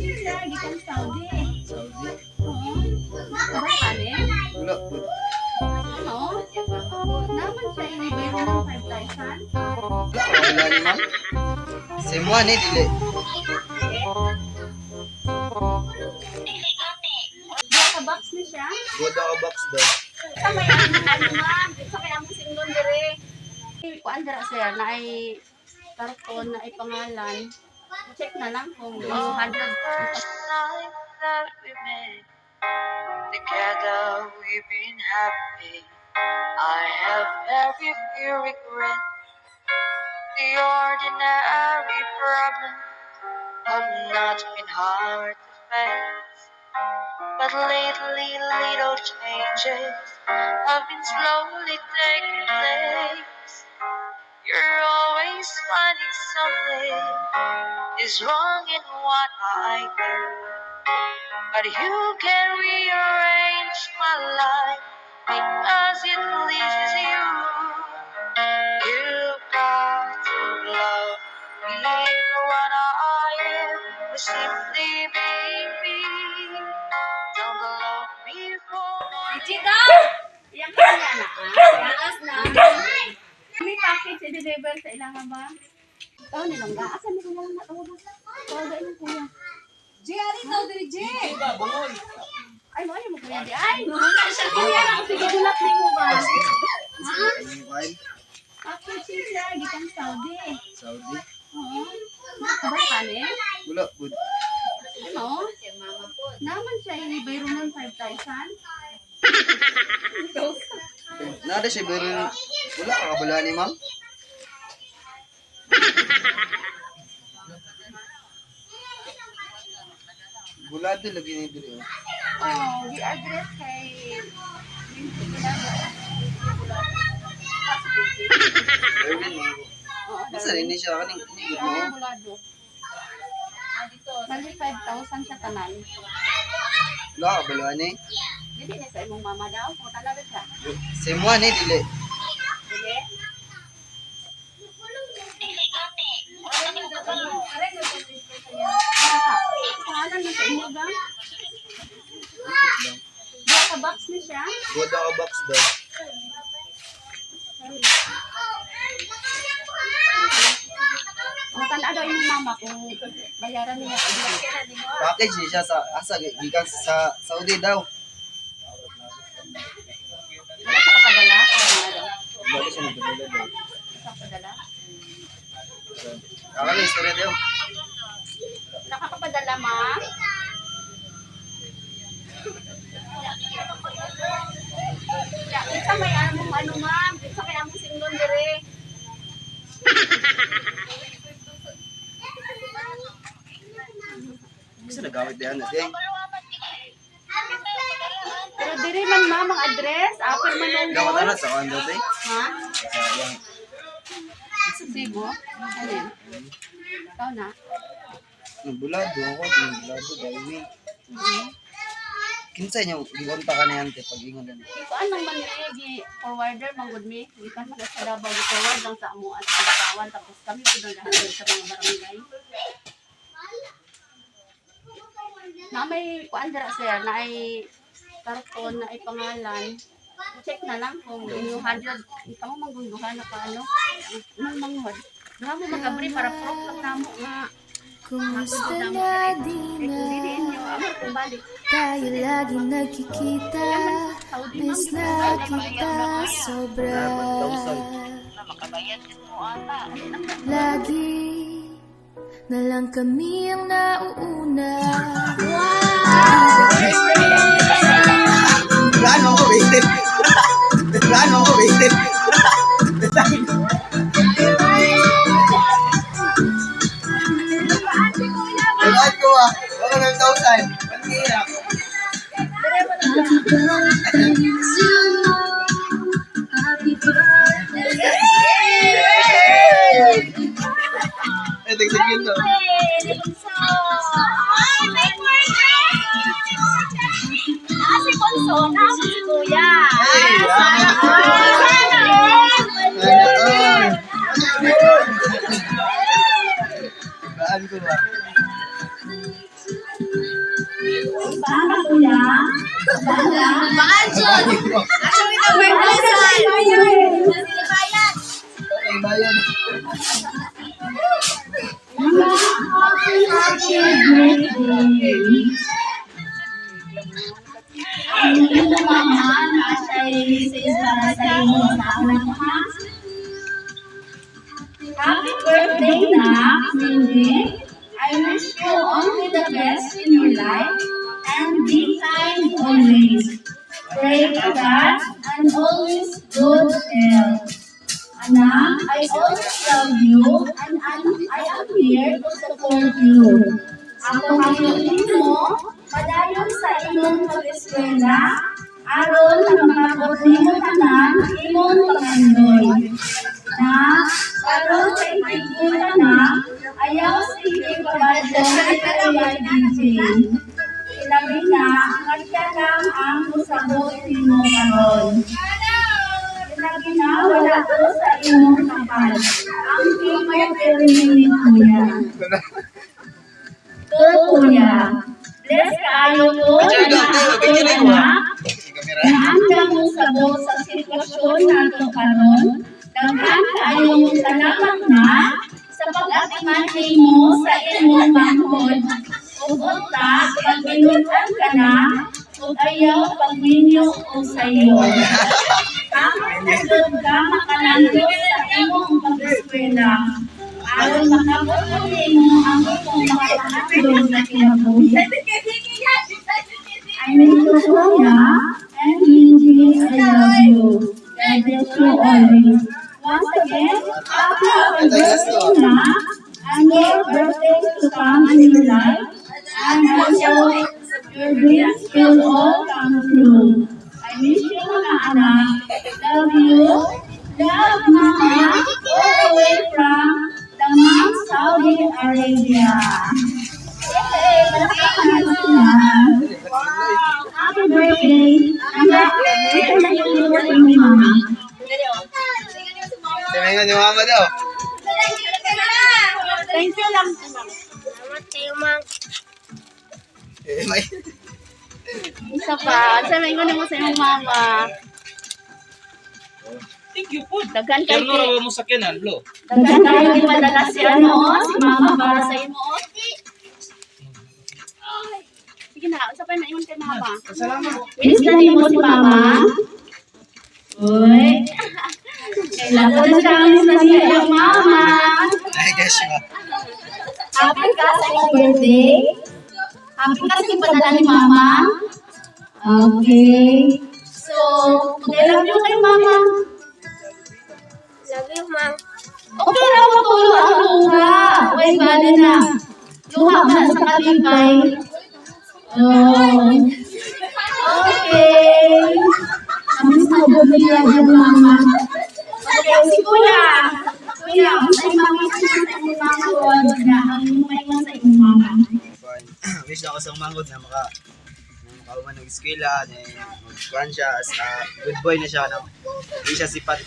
Gikan Saudi. Saudi. Oo. Sabay kani? Wala po. Ano? Naman siya inibayro ng 5,000. Wala ni ma'am. Same one eh, dili. Diya ka box ni siya. Goda ka box daw. Sa may ano ma'am, sa kaya mo singon dire. Kuan dira sir na ay karton na ay pangalan. Check na lang kung 100. That we made together, we've been happy. I have very few regrets. The ordinary problems have not been hard to face, but lately little changes have been slowly taking place. You're always finding something is wrong in what I do, but you can rearrange my life because it pleases you. You've got to love me for what I am, or simply baby. Don't love me for my Chika! Yang kanya na ah. Na. May package i-deliver sa ilang ba? Ikaw nilang ga. Asan mo lang na tawag? Tawag mo kuya. Jerry, ikaw diri, J. Ay, mo mo kuya di. Ay, no. Kuya na sige gulat ni mo ba? Ha? While Package siya gikan Saudi. Saudi. Oo. Sabay kani? Wala po. Ano? Naman siya inibayro ng 5,000. Nada siya pero wala ka kabala ni ma'am. Bulado lagi ni diri. Oh, the address kay Erwin mo. Basta rin ni siya kaning inigod mo. Bulado. Bali 5,000 siya tanan. Wala ka kabala ni. Dili na sa imong mama daw. Kung talaga siya. Same one eh, dili. Dili. Pangalan mo sa inyo ba? Diya ka box ni siya. Goda ka box daw. Kung tala daw imong mama kung bayaran niya. Package ni siya sa asa gikan sa Saudi daw. Wala sa kapadala. Wala siya nagdala daw. Sa kapadala. Akala istorya daw. Nakakapadala, ma'am? Isa may ano, ma'am. Isa may among singlon dire. Kasi nagawit diyan na ding. Pero dire man, ma'am, ang address. Upper Gawat Manongol. na sa condo day. Ha? Sa yang Cebu? Ano yan? Ikaw na? bulado ako, bulado dahil. Kinsa niyo gikonta ka ni ante pag ingon na. Ikaw anong man forwarder, manggod mi. Ikan mo sa Davao, forward lang sa amo at sa katawan. Tapos kami po doon lahat sa mga barangay. Na may kuan dira sir, na ay karton na ay pangalan. Check na lang kung 100. Ikaw mo manggunduhan na paano. Nang manghod. Duha mo magabri para proof lang namo nga. Kumusta na di Kung na dili inyo, amor kung balik. tayo lagi nagkikita? Miss na kita sobra. Lagi na lang kami ang nauuna. Plano ko waited. Plano ko waited. Wala ko ah. Wala ng 1,000. Pangirap. Eh, tignan yun to. Si Conso, si Kuya. Baan ko ba? Maanson! Action kita birthday sa Bayad! Ay, bayan. Ito mama, nasa-release para sa inyo sa anak ha. Happy birthday na, Cindy. I wish you only the best in your life and be kind always. Pray to God and always good health. Anak, I always love you and I am here to support you. Ako ang mo, padayon sa imong pag-eskwela, aron na makapag-nimo tanan imong pangandoy. Na, aron sa ikigul ka na, ayaw sa ikipabadyo sa DJ. Ilabi na, ngagka lang ang usabot nimo karon. Ilabi na, wala to sa imong kapal. Ang pinag-perminin kuya. Kuya, bless kaayo ko na naanda mo sabot sa sitwasyon nato karon. Daghan kaayo mo salamat na sa pag-atiman mo sa imong manghod. Ug unta pag-inutan ka na ug ayaw pagminyo o sayo. Ang nasod ka makanando sa imong pag-eskwela. Aron makabuti mo ang imong makahandog na kinabuhi. I miss you, Kuya, and Lindsay, I love you. God bless you always. Once again, happy birthday na, and more birthdays to come in your life, and also your dreams will all come true. I miss you, mga anak. Love you. Love, Mama, all the way from Damam, Saudi Arabia. Yay! Malakpakan natin na. Happy birthday! Ito na yung birthday ni Mama. Sabihin ni Mama daw. Thank you lang. Salamat kayo, Mang. Eh, may... Isa pa. Sabihin ko mo sa iyong Mama. Thank you po. Daghan kayo. Kaya mo sa kinan, lo. Daghan kayo ipadala si si Mama para sa imo. Sige na, isa pa na iwan kay Mama. Salamat. Miss na mo si Mama. Uy. Kailangan na siya miss na siya yung Mama. Ay, guys, ma. Happy ka sa iyong birthday. Happy ka sa ipadala ni Mama. Okay. So, I love you kay Mama. Love you, Mang. Okay lang mo tulo ang luha. Okay, bali na. Luha ba sa kalipay? Oh. Okay. Namiss na bumili ang Mama. Okay, si Kuya. Kuya, sa Mama sa imong Mama ko. Ang may mo sa imong Mama. Wish ako sa manghod na makauman ng eskwela, magkuhan siya, as good boy na siya, no? Hindi siya sipat.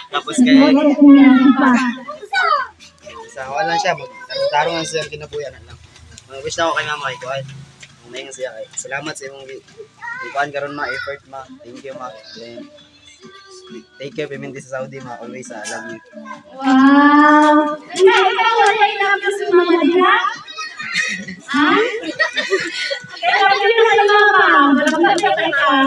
Tapos kaya, sa wala siya, magtarong lang siya kinabuyan lang. Wish na ako kay Mama, kay Kuhan. Ngayon siya, kay salamat sa imong Kuhan karon ma, effort ma. Thank you ma. Then, take care, Piminti sa Saudi ma. Always, I love you. Wow! Ikaw wala yung love you sa Mama nila? Ha? Kaya love you na sa Mama. Malapag ka ka.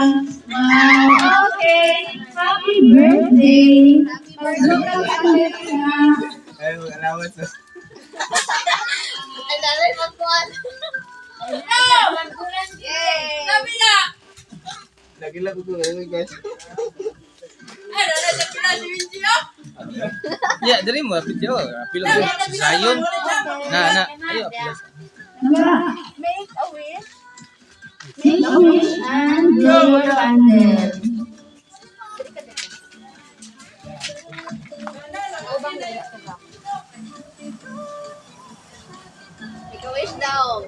Wow! Okay. Happy birthday! Pagdugang ka ulit na. Ay, alamat sa... Ang dalay magkuhan. Yay! Sabi na! Lagi lang ko guys. Ano na siya pila si Vinci, oh? Ya, dari mo video. Pila mo si Sayon. Na, ayo pila. Make a wish. Make a wish and blow your candle. Make a wish daw.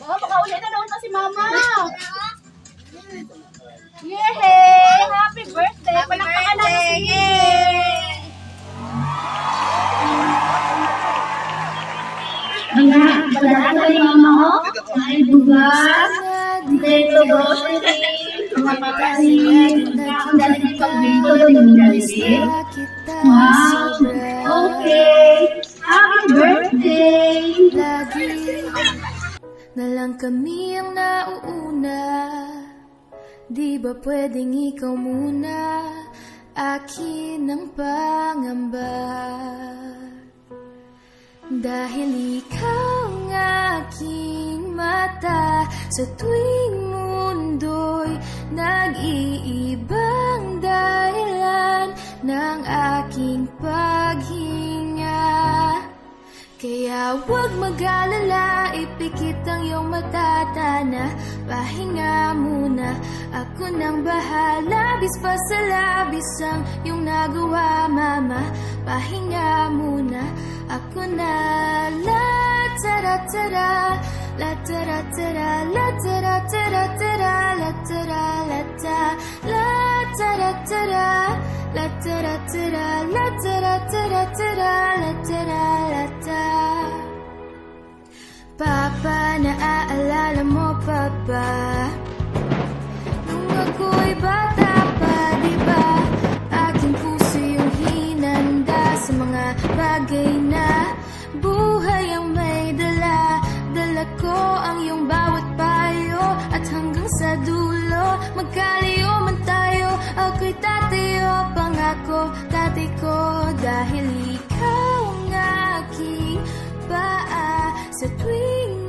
Oh, makaulit na naman si Mama. Yay! Happy birthday! Palakpakan natin si Yay! Ay, bugas, dito grocery, mga pagkain, dahil pag-dito ng Jollibee. Wow, okay. Happy birthday! Lagi na lang kami ang nauuna. Di ba pwedeng ikaw muna? Akin ang pangamba. Dahil ikaw ang aking mata, sa tuwing mundo'y nag-iibang dahilan ng aking paghinga. Kaya huwag mag-alala, ipikit ang iyong matatana. Pahinga muna, ako nang bahala. Bis pa sa labis ang iyong nagawa, mama. Pahinga muna, ako na. La tara tara, la tara tara, la tara tara tara, la tara la ta, la tara tara, la tara tara, la tara tara tara, la tara la ta. Papa, naaalala mo, Papa, nung ako'y bata pa, di ba? Aking puso yung hinanda sa mga bagay na buhay ang may dala. Dala ko ang iyong bawat payo, at hanggang sa dulo, magkalayo man tayo, ako'y tatayo, pangako, tatay ko, dahil ikaw ang aking paa sa tuwing